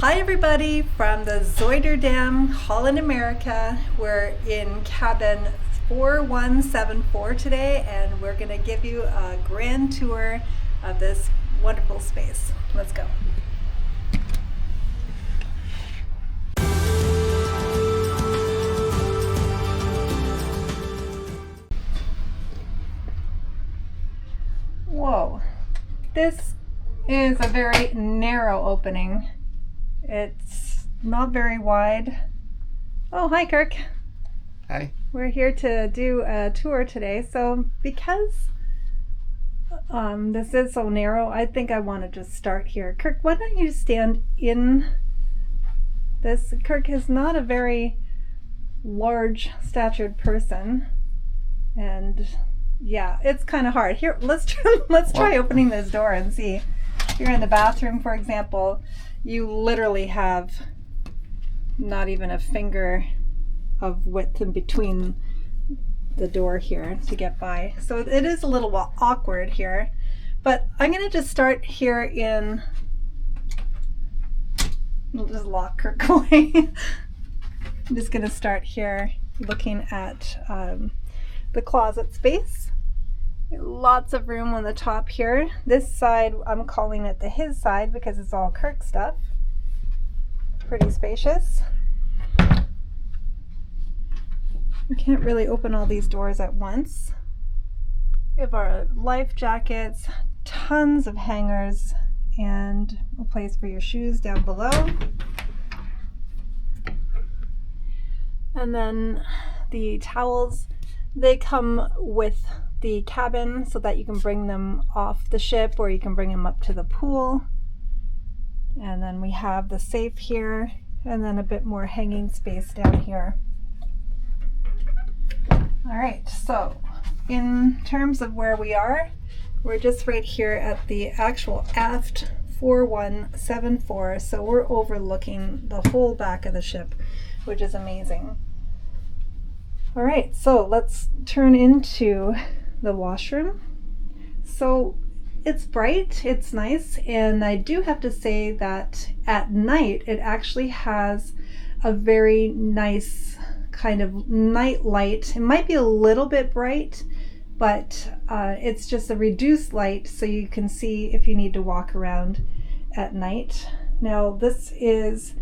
Hi everybody from the Zuiderdam, Holland America. We're in cabin 4174 today and we're going to give you a grand tour of this wonderful space. Let's go. Whoa, this is a very narrow opening. It's not very wide. Oh, hi Kirk. Hi. We're here to do a tour today. So because this is so narrow, I think I want to just start here. Kirk, why don't you stand in this? Kirk is not a very large statured person. And yeah, it's kind of hard. Here, let's try opening this door and see. Here in the bathroom, for example, you literally have not even a finger of width in between the door here to get by. So it is a little awkward here, but I'm going to just start here in, we'll just lock Kirk away. I'm just going to start here looking at the closet space. Lots of room on the top here. This side, I'm calling it the his side because it's all Kirk stuff. Pretty spacious. We can't really open all these doors at once. We have our life jackets, tons of hangers, and a place for your shoes down below. And then the towels, they come with the cabin so that you can bring them off the ship or you can bring them up to the pool. And then we have the safe here and then a bit more hanging space down here. All right, so in terms of where we are, we're just right here at the actual aft 4174, so we're overlooking the whole back of the ship, which is amazing. All right, so let's turn into the washroom. So it's bright, it's nice, and I do have to say that at night it actually has a very nice kind of night light. It might be a little bit bright, but it's just a reduced light so you can see if you need to walk around at night. Now this is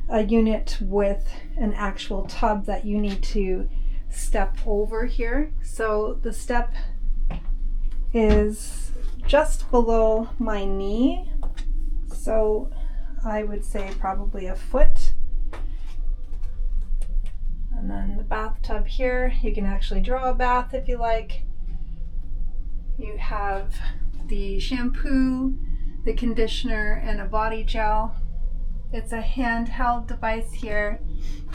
a unit with an actual tub that you need to step over here. So the step is just below my knee, so I would say probably a foot. And then the bathtub here, you can actually draw a bath if you like. You have the shampoo, the conditioner, and a body gel. It's a handheld device here.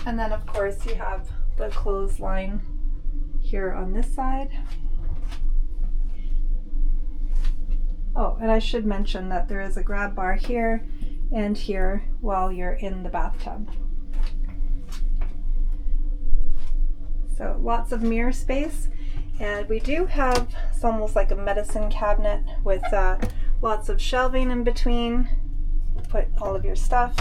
And then of course you have the clothesline here on this side. Oh, and I should mention that there is a grab bar here and here while you're in the bathtub. So lots of mirror space, and we do have it's almost like a medicine cabinet with lots of shelving in between. Put all of your stuff.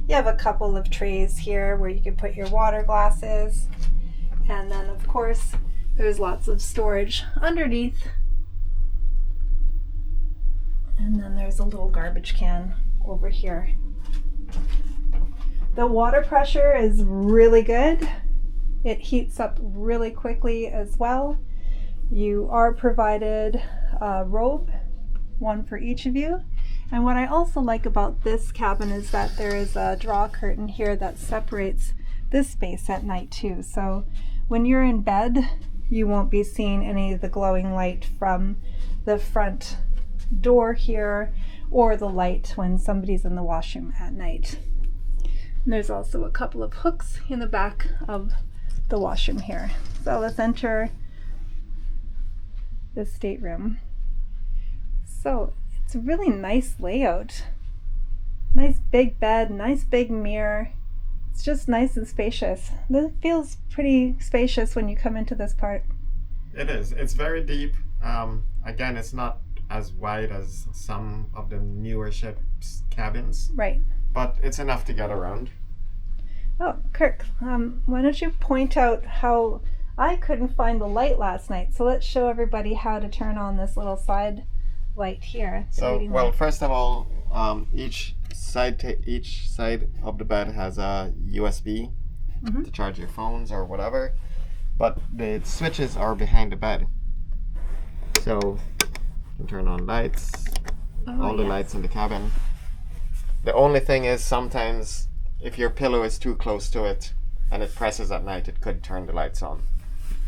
You have a couple of trays here where you can put your water glasses, and then of course there's lots of storage underneath. And then there's a little garbage can over here. The water pressure is really good. It heats up really quickly as well. You are provided a robe, one for each of you. And what I also like about this cabin is that there is a draw curtain here that separates this space at night too. So when you're in bed, you won't be seeing any of the glowing light from the front door here or the light when somebody's in the washroom at night. And there's also a couple of hooks in the back of the washroom here. So let's enter the stateroom. So it's a really nice layout. Nice big bed, nice big mirror. It's just nice and spacious. This feels pretty spacious when you come into this part. It is. It's very deep. Again, it's not as wide as some of the newer ships' cabins. Right. but it's enough to get around. Oh, Kirk, why don't you point out how I couldn't find the light last night? So let's show everybody how to turn on this little side light here. So, well, first of all, each side of the bed has a USB to charge your phones or whatever, but the switches are behind the bed. So you can turn on lights, all the lights in the cabin. The only thing is sometimes if your pillow is too close to it and it presses at night, it could turn the lights on.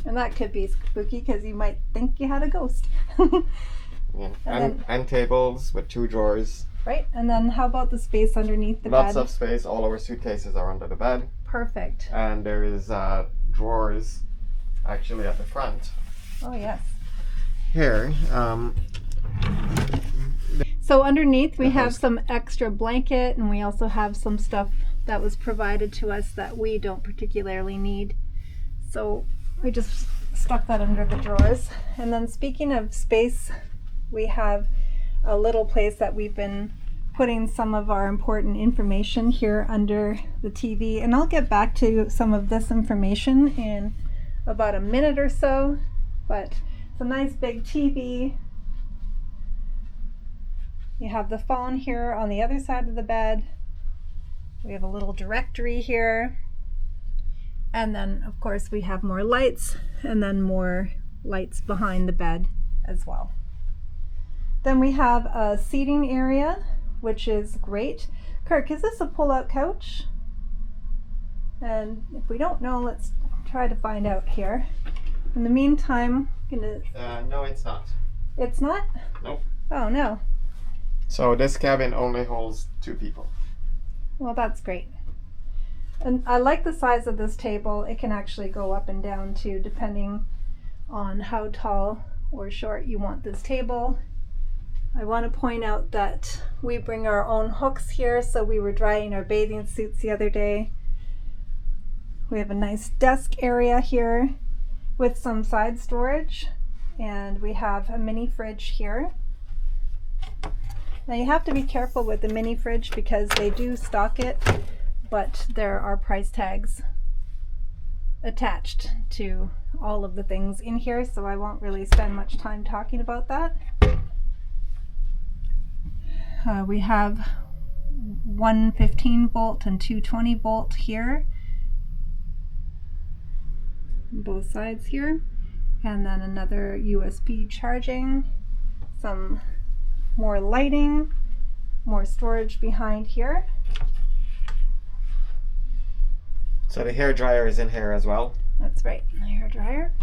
And that could be spooky because you might think you had a ghost. Yeah. And tables with 2 drawers. Right, and then how about the space underneath the bed? Lots of space. All our suitcases are under the bed. Perfect. And there is drawers actually at the front. Oh yes. Here. So underneath we have some extra blanket, and we also have some stuff that was provided to us that we don't particularly need. So we just stuck that under the drawers. And then speaking of space, we have a little place that we've been putting some of our important information here under the TV. And I'll get back to some of this information in about a minute or so. But it's a nice big TV. You have the phone here on the other side of the bed. We have a little directory here. And then, of course, we have more lights and then more lights behind the bed as well. Then we have a seating area, which is great. Kirk, is this a pull-out couch? And if we don't know, let's try to find out here. In the meantime, no, it's not. It's not? Nope. Oh, no. So this cabin only holds 2 people. Well, that's great. And I like the size of this table. It can actually go up and down too, depending on how tall or short you want this table. I want to point out that we bring our own hooks here, so we were drying our bathing suits the other day. We have a nice desk area here with some side storage, and we have a mini fridge here. Now you have to be careful with the mini fridge because they do stock it, but there are price tags attached to all of the things in here, so I won't really spend much time talking about that. We have one 15-volt and 220-volt here, both sides here, and then another USB charging, some more lighting, more storage behind here. So the hair dryer is in here as well. That's right, the hair dryer.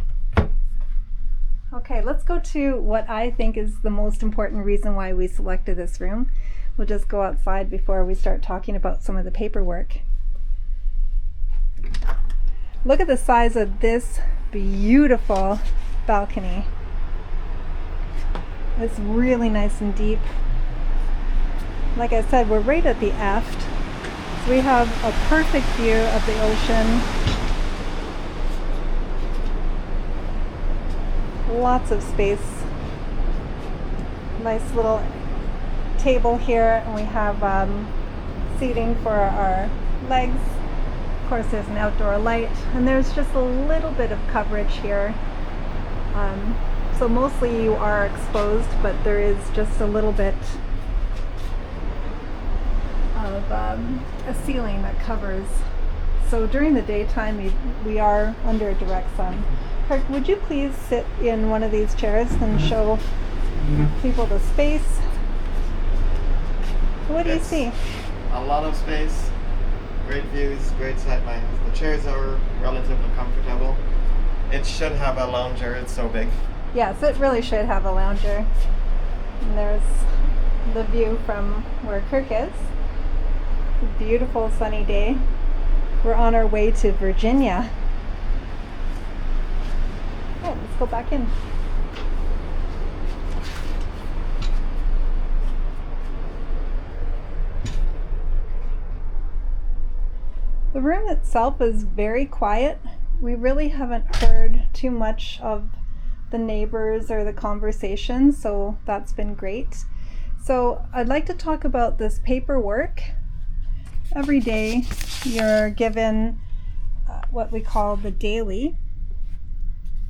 Okay, let's go to what I think is the most important reason why we selected this room. We'll just go outside before we start talking about some of the paperwork. Look at the size of this beautiful balcony. It's really nice and deep. Like I said, we're right at the aft. So we have a perfect view of the ocean. Lots of space. Nice little table here, and we have seating for our legs. Of course, there's an outdoor light, and there's just a little bit of coverage here. So mostly you are exposed, but there is just a little bit of a ceiling that covers. So during the daytime we are under direct sun. Kirk, would you please sit in one of these chairs and show people the space? What do you see? A lot of space, great views, great sight lines. The chairs are relatively comfortable. It should have a lounger, it's so big. Yes, it really should have a lounger. And there's the view from where Kirk is. Beautiful sunny day. We're on our way to Virginia. Oh, let's go back in. The room itself is very quiet. We really haven't heard too much of the neighbors or the conversation, so that's been great. So I'd like to talk about this paperwork. every day you're given what we call the daily.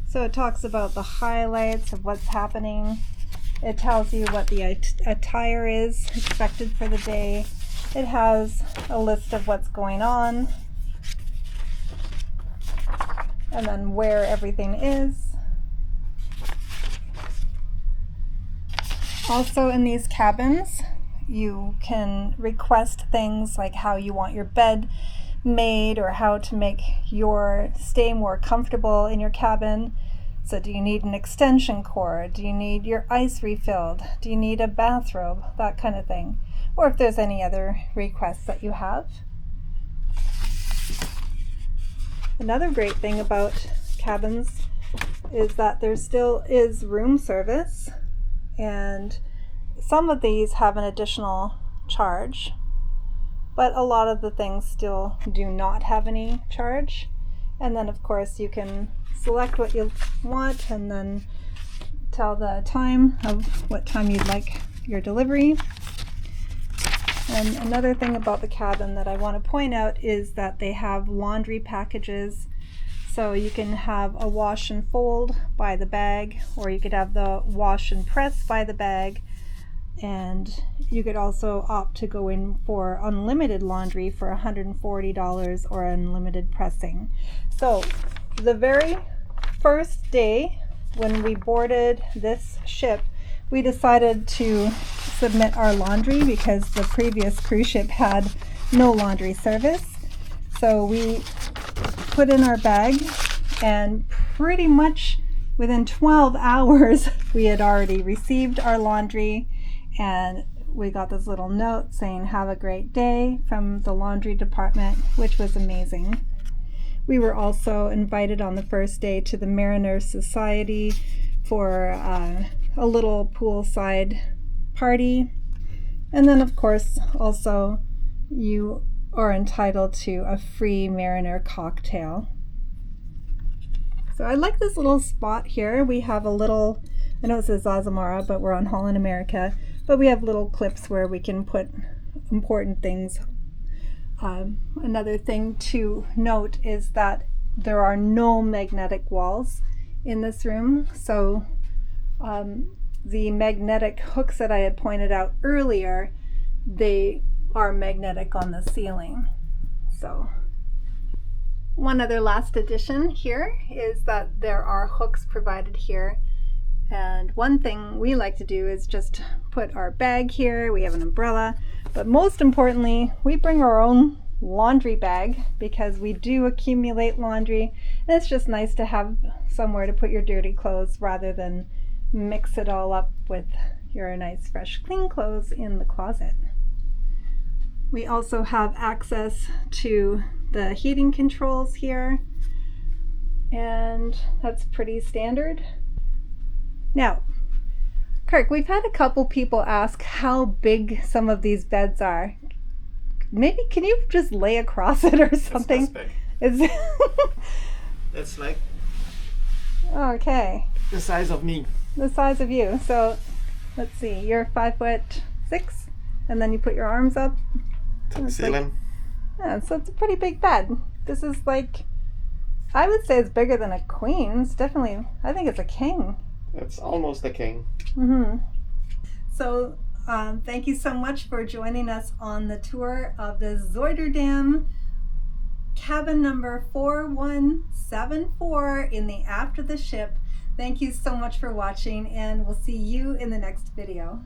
So it talks about the highlights of what's happening. It tells you what the attire is expected for the day. It has a list of what's going on, and then where everything is. Also in these cabins, you can request things like how you want your bed made or how to make your stay more comfortable in your cabin. So do you need an extension cord? Do you need your ice refilled? Do you need a bathrobe? That kind of thing. Or if there's any other requests that you have. Another great thing about cabins is that there still is room service, and some of these have an additional charge, but a lot of the things still do not have any charge. And then of course you can select what you want and then tell the time of what time you'd like your delivery. And another thing about the cabin that I want to point out is that they have laundry packages. So you can have a wash and fold by the bag, or you could have the wash and press by the bag. And you could also opt to go in for unlimited laundry for $140 or unlimited pressing. So the very first day when we boarded this ship, we decided to submit our laundry because the previous cruise ship had no laundry service. So we put in our bag, and pretty much within 12 hours we had already received our laundry, and we got this little note saying have a great day from the laundry department, which was amazing. We were also invited on the first day to the Mariners Society for a little poolside party. And then of course also you are entitled to a free Mariner cocktail. So I like this little spot here. We have a little, I know it says Azamara, but we're on Holland America, but we have little clips where we can put important things. Another thing to note is that there are no magnetic walls in this room. So the magnetic hooks that I had pointed out earlier, they are magnetic on the ceiling. So one other last addition here is that there are hooks provided here. And one thing we like to do is just put our bag here. We have an umbrella, but most importantly, we bring our own laundry bag because we do accumulate laundry, and it's just nice to have somewhere to put your dirty clothes rather than mix it all up with your nice fresh clean clothes in the closet. We also have access to the heating controls here, and that's pretty standard. Now, Kirk, we've had a couple people ask how big some of these beds are. Maybe can you just lay across it or something? It's this big. It's It's like okay. the size of me. The size of you. So let's see, you're 5'6", and then you put your arms up To the ceiling. Yeah, so it's a pretty big bed. This is like, I would say it's bigger than a queen. It's definitely, I think it's a king. It's almost a king. So thank you so much for joining us on the tour of the Zuiderdam cabin number 4174 in the aft of the ship. Thank you so much for watching, and we'll see you in the next video.